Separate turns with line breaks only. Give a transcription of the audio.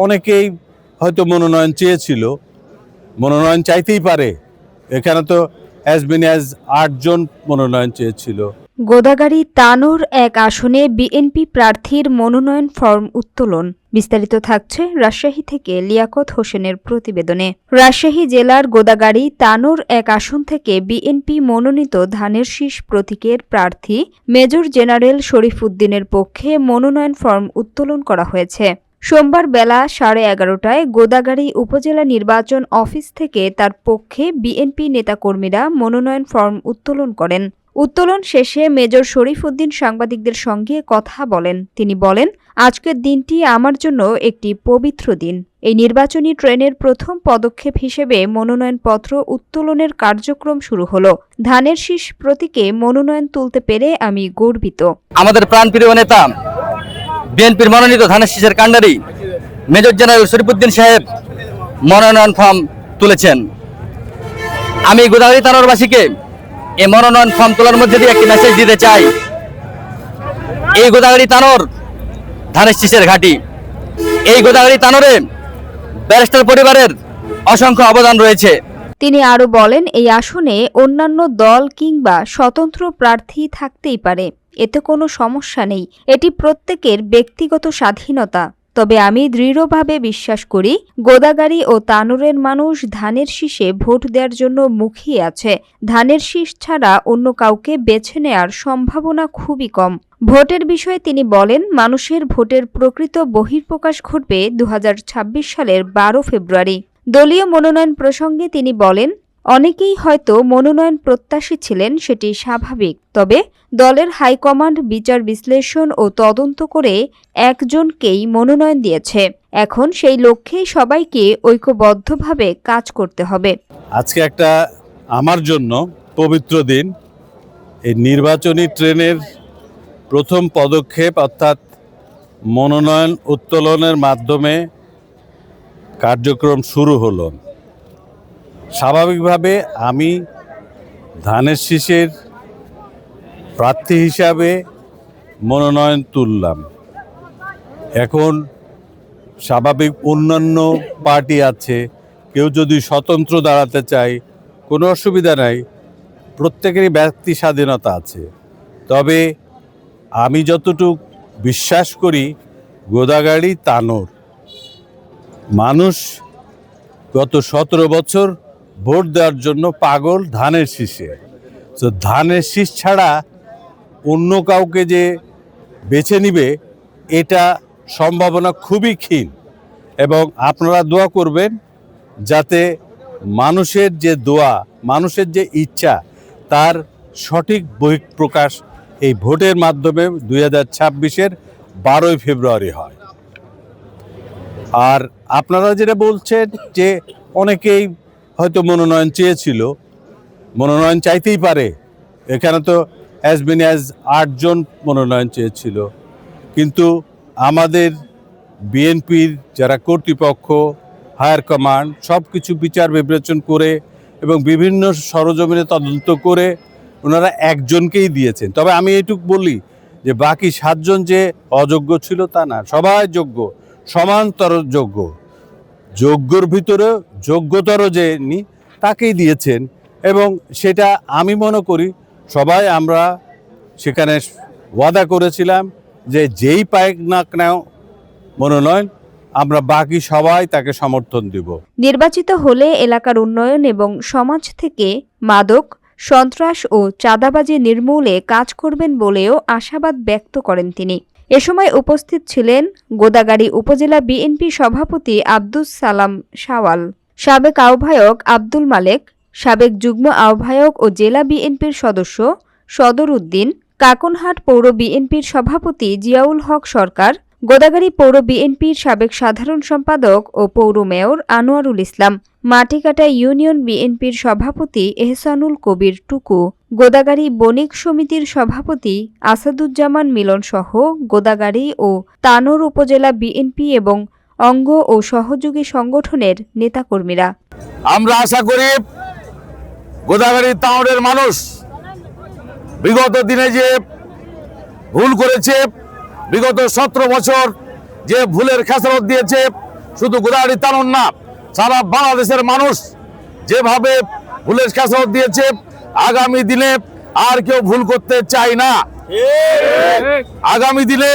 অনেকেই হয়তো মনোনয়ন চেয়েছিল, মনোনয়ন চাইতেই পারে। এখানে তো অ্যাজ মেনি অ্যাজ ৮ জন মনোনয়ন চেয়েছিল।
গোদাগাড়ী তানোর এক আসনে বিএনপি প্রার্থীর মনোনয়ন ফরম উত্তোলন। বিস্তারিত থাকছে রাজশাহী থেকে লিয়াকত হোসেনের প্রতিবেদনে। রাজশাহী জেলার গোদাগাড়ী তানোর এক আসন থেকে বিএনপি মনোনীত ধানের শীষ প্রতীকের প্রার্থী মেজর জেনারেল শরীফ উদ্দিনের পক্ষে মনোনয়ন ফরম উত্তোলন করা হয়েছে। সোমবার বেলা 11:30টায় গোদাগাড়ী উপজেলা নির্বাচন অফিস থেকে তার পক্ষে বিএনপি নেতাকর্মীরা মনোনয়ন ফরম উত্তোলন করেন। উত্তোলন শেষে মেজর শরীফ উদ্দিন সাংবাদিকদের সঙ্গে কথা বলেন। তিনি বলেন, আজকের দিনটি আমার জন্য একটি পবিত্র দিন। এই নির্বাচনী ট্রেনের প্রথম পদক্ষেপ হিসেবে মনোনয়নপত্র উত্তোলনের কার্যক্রম শুরু হলো। ধানের শীষ প্রতীকে মনোনয়ন তুলতে পেরে আমি গর্বিত।
আমাদের প্রাণপ্রিয় নেতা বিএনপির মনোনীত ধানের শীষের কাণ্ডারি মেজর জেনারেল শরীফ উদ্দিন সাহেব মনোনয়ন ফর্ম তুলেছেন। আমি গোদাগাড়ী তানোরবাসীকে এই মনোনয়ন ফর্ম তোলার মধ্যে দিয়ে একটি মেসেজ দিতে চাই। এই গোদাগাড়ী তানোর ধানের শীষের ঘাঁটি। এই গোদাগাড়ী তানোরে ব্যারিস্টার পরিবারের অসংখ্য অবদান রয়েছে।
তিনি আরও বলেন, এই আসনে অন্যান্য দল কিংবা স্বতন্ত্র প্রার্থী থাকতেই পারে, এতে কোনো সমস্যা নেই। এটি প্রত্যেকের ব্যক্তিগত স্বাধীনতা। তবে আমি দৃঢ়ভাবে বিশ্বাস করি, গোদাগাড়ী ও তানোরের মানুষ ধানের শীষে ভোট দেওয়ার জন্য মুখিয়ে আছে। ধানের শীষ ছাড়া অন্য কাউকে বেছে নেয়ার সম্ভাবনা খুবই কম। ভোটের বিষয়ে তিনি বলেন, মানুষের ভোটের প্রকৃত বহিঃপ্রকাশ ঘটবে 2026 সালের 12 ফেব্রুয়ারি। দলীয় মনোনয়ন প্রসঙ্গে তিনি বলেন, অনেকেই হয়তো মনোনয়ন প্রত্যাশী ছিলেন, সেটি স্বাভাবিক। তবে দলের হাইকমান্ড বিচার বিশ্লেষণ ও তদন্ত করে একজনকেই মনোনয়ন দিয়েছে। এখন সেই লক্ষ্যেই সবাইকে ঐক্যবদ্ধভাবে কাজ করতে হবে।
আজকে একটা আমার জন্য পবিত্র দিন। এই নির্বাচনী ট্রেনের প্রথম পদক্ষেপ অর্থাৎ মনোনয়ন উত্তোলনের মাধ্যমে কার্যক্রম শুরু হলো। স্বাভাবিকভাবে আমি ধানের শীষের প্রার্থী হিসাবে মনোনয়ন তুললাম। এখন স্বাভাবিক অন্যান্য পার্টি আছে, কেউ যদি স্বতন্ত্র দাঁড়াতে চায় কোনো অসুবিধা নাই, প্রত্যেকেরই ব্যক্তি স্বাধীনতা আছে। তবে আমি যতটুকু বিশ্বাস করি, গোদাগাড়ী তানোর মানুষ গত 17 বছর ভোট দেওয়ার জন্য পাগল ধানের শীষে। তো ধানের শীষ ছাড়া অন্য কাউকে যে বেছে নিবে এটা সম্ভাবনা খুবই ক্ষীণ। এবং আপনারা দোয়া করবেন যাতে মানুষের যে দোয়া, মানুষের যে ইচ্ছা, তার সঠিক বহিঃপ্রকাশ এই ভোটের মাধ্যমে 2026-এর 12 ফেব্রুয়ারি হয়। আর আপনারা যেটা বলছেন যে অনেকেই হয়তো মনোনয়ন চেয়েছিল, মনোনয়ন চাইতেই পারে। এখানে তো অ্যাজ মেনি অ্যাজ ৮ জন মনোনয়ন চেয়েছিল। কিন্তু আমাদের বিএনপির যারা কর্তৃপক্ষ, হায়ার কমান্ড সব কিছু বিচার বিবেচনা করে এবং বিভিন্ন সরজমিনে তদন্ত করে ওনারা একজনকেই দিয়েছেন। তবে আমি এইটুকু বলি যে বাকি 7 জন যে অযোগ্য ছিল তা না, সবাই যোগ্য, সমান্তর যোগ্য। যোগ্যর ভিতরে যোগ্যতর যে তাকেই দিয়েছেন। এবং সেটা আমি মনে করি সবাই আমরা সেখানে ওয়াদা করেছিলাম যে যেই পায় না কেন মনোনয়ন, আমরা বাকি সবাই তাকে সমর্থন দেব।
নির্বাচিত হলে এলাকার উন্নয়ন এবং সমাজ থেকে মাদক, সন্ত্রাস ও চাঁদাবাজি নির্মূলে কাজ করবেন বলেও আশাবাদ ব্যক্ত করেন তিনি। এ সময় উপস্থিত ছিলেন গোদাগাড়ী উপজেলা বিএনপি সভাপতি আব্দুস সালাম শাওয়াল, সাবেক আহ্বায়ক আব্দুল মালেক, সাবেক যুগ্ম আহ্বায়ক ও জেলা বিএনপির সদস্য সদর উদ্দিন, কাকনহাট পৌর বিএনপির সভাপতি জিয়াউল হক সরকার, গোদাগাড়ী পৌর বিএনপির সাবেক সাধারণ সম্পাদক ও পৌর মেয়র আনোয়ারুল ইসলাম, মাটিকাটা ইউনিয়ন বিএনপির সভাপতি এহসানুল কবির টুকু, গোদাগাড়ী বণিক সমিতির সভাপতি আসাদুজ্জামান মিলন সহ গোদাগাড়ী ও তানোর উপজেলা বিএনপি এবং অঙ্গ ও সহযোগী সংগঠনের নেতাকর্মীরা।
আমরা আশা করি গোদাগাড়ী তানোরের মানুষ বিগত দিনে যে ভুল করেছে, বিগত 17 বছর যে ভুলের খেসারত দিয়েছে, শুধু গোদাগাড়ি তানোর না, সারা বাংলাদেশের মানুষ যেভাবে ভুলের খেসারত দিয়েছে, আগামী দিনে আর কেউ ভুল করতে চায় না। আগামী দিনে